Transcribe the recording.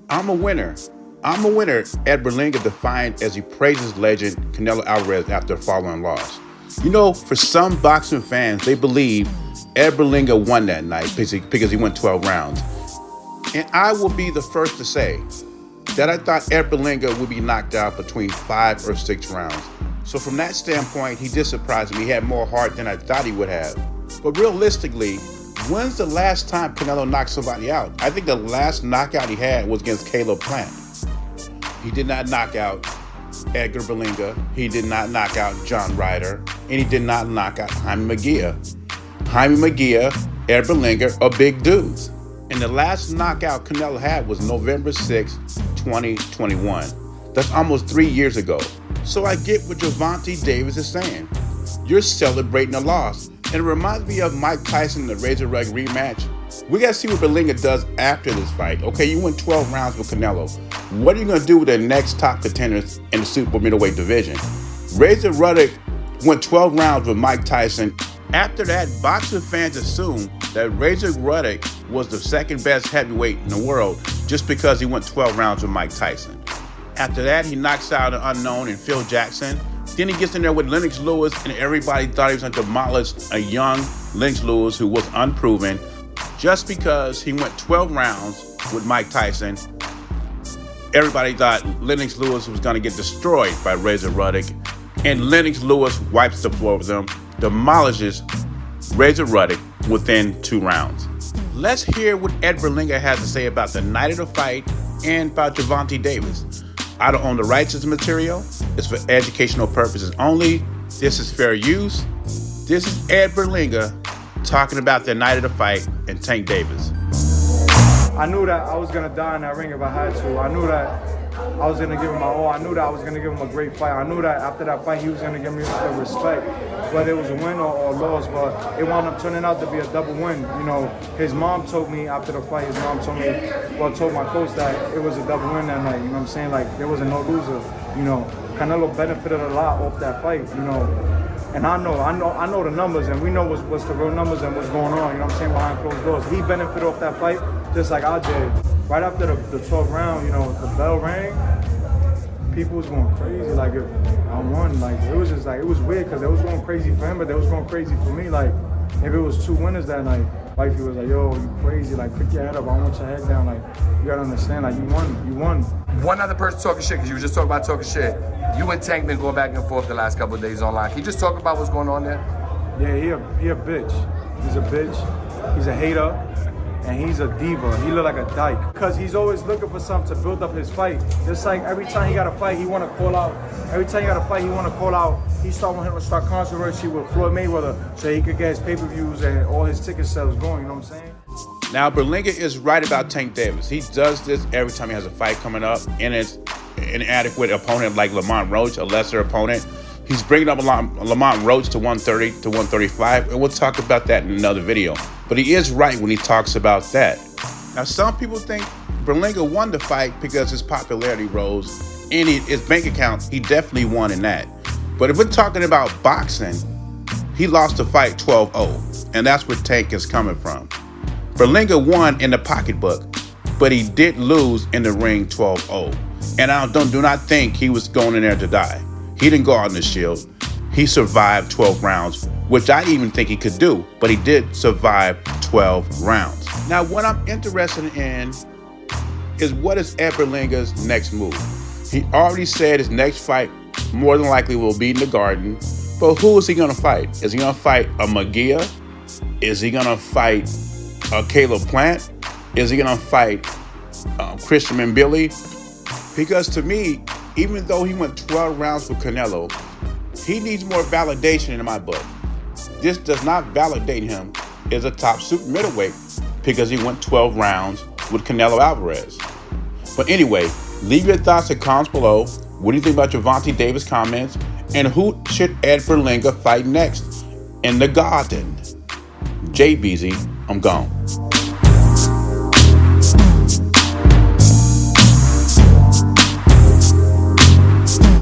I'm a winner. I'm a winner, Ed Berlanga defiant as he praises legend Canelo Alvarez after a following loss. You know, for some boxing fans, they believe Ed Berlanga won that night because he went 12 rounds. And I will be the first to say that I thought Ed Berlanga would be knocked out between 5 or 6 rounds. So from that standpoint, he did surprise me. He had more heart than I thought he would have. But realistically, when's the last time Canelo knocked somebody out? I think the last knockout he had was against Caleb Plant. He did not knock out Edgar Berlanga. He did not knock out John Ryder. And he did not knock out Jaime Munguia. Jaime Munguia, Ed Berlanga are big dudes. And the last knockout Canelo had was November 6, 2021. That's almost 3 years ago. So I get what Gervonta Davis is saying. You're celebrating a loss. And it reminds me of Mike Tyson in the Razor Rug rematch. We got to see what Berlanga does after this fight. Okay, you went 12 rounds with Canelo. What are you going to do with the next top contenders in the super middleweight division? Razor Ruddock went 12 rounds with Mike Tyson. After that, boxing fans assumed that Razor Ruddock was the second best heavyweight in the world just because he went 12 rounds with Mike Tyson. After that, he knocks out an unknown in Phil Jackson. Then he gets in there with Lennox Lewis, and everybody thought he was going to demolish a young Lennox Lewis who was unproven. Just because he went 12 rounds with Mike Tyson, everybody thought Lennox Lewis was going to get destroyed by Razor Ruddock. And Lennox Lewis wipes the floor with him, demolishes Razor Ruddock within 2 rounds. Let's hear what Ed Berlanga has to say about the night of the fight and about Gervonta Davis. I don't own the rights to this material. It's for educational purposes only. This is fair use. This is Ed Berlanga talking about the night of the fight and Tank Davis. I knew that I was going to die in that ring if I had to. I knew that I was going to give him my all. I knew that I was going to give him a great fight. I knew that after that fight he was going to give me the respect, whether it was a win or a loss, but it wound up turning out to be a double win. You know, his mom told me after the fight, told my coach that it was a double win that night. You know what I'm saying? Like, there was a no loser. You know, Canelo benefited a lot off that fight, you know. And I know the numbers, and we know what's the real numbers and what's going on, you know what I'm saying, behind closed doors. He benefited off that fight just like I did. Right after the 12th round, you know, the bell rang, people was going crazy. Like, if I won, like, it was just like, it was weird because they was going crazy for him, but they was going crazy for me. Like, if it was 2 winners that night, wifey was like, yo, you crazy, like, pick your head up, I want your head down, like, you gotta understand, like, you won. One other person talking shit, because you were just talking about talking shit. You and Tank been going back and forth the last couple of days online. Can you just talk about what's going on there? Yeah, he a bitch. He's a bitch. He's a hater. And he's a diva. He look like a dyke. Because he's always looking for something to build up his fight. Just like every time he got a fight, he want to call out. He start controversy with Floyd Mayweather so he could get his pay-per-views and all his ticket sales going, you know what I'm saying? Now, Berlanga is right about Tank Davis. He does this every time he has a fight coming up, and it's an inadequate opponent like Lamont Roach, a lesser opponent. He's bringing up Lamont Roach to 130 to 135, and we'll talk about that in another video. But he is right when he talks about that. Now, some people think Berlanga won the fight because his popularity rose, and his bank account, he definitely won in that. But if we're talking about boxing, he lost the fight 12-0, and that's where Tank is coming from. Berlanga won in the pocketbook, but he did lose in the ring 12-0. And I do not think he was going in there to die. He didn't go out in the shield. He survived 12 rounds, which I even think he could do, but he did survive 12 rounds. Now, what I'm interested in is what is Ed Berlanga's next move? He already said his next fight more than likely will be in the Garden, but who is he going to fight? Is he going to fight a Munguia? Is he going to fight Caleb Plant? Is he going to fight Christian Mbili? Because to me, even though he went 12 rounds with Canelo, he needs more validation in my book. This does not validate him as a top super middleweight because he went 12 rounds with Canelo Alvarez. But anyway, leave your thoughts in comments below. What do you think about Gervonta Davis' comments? And who should Ed Berlanga fight next in the Garden? JBZ, I'm gone.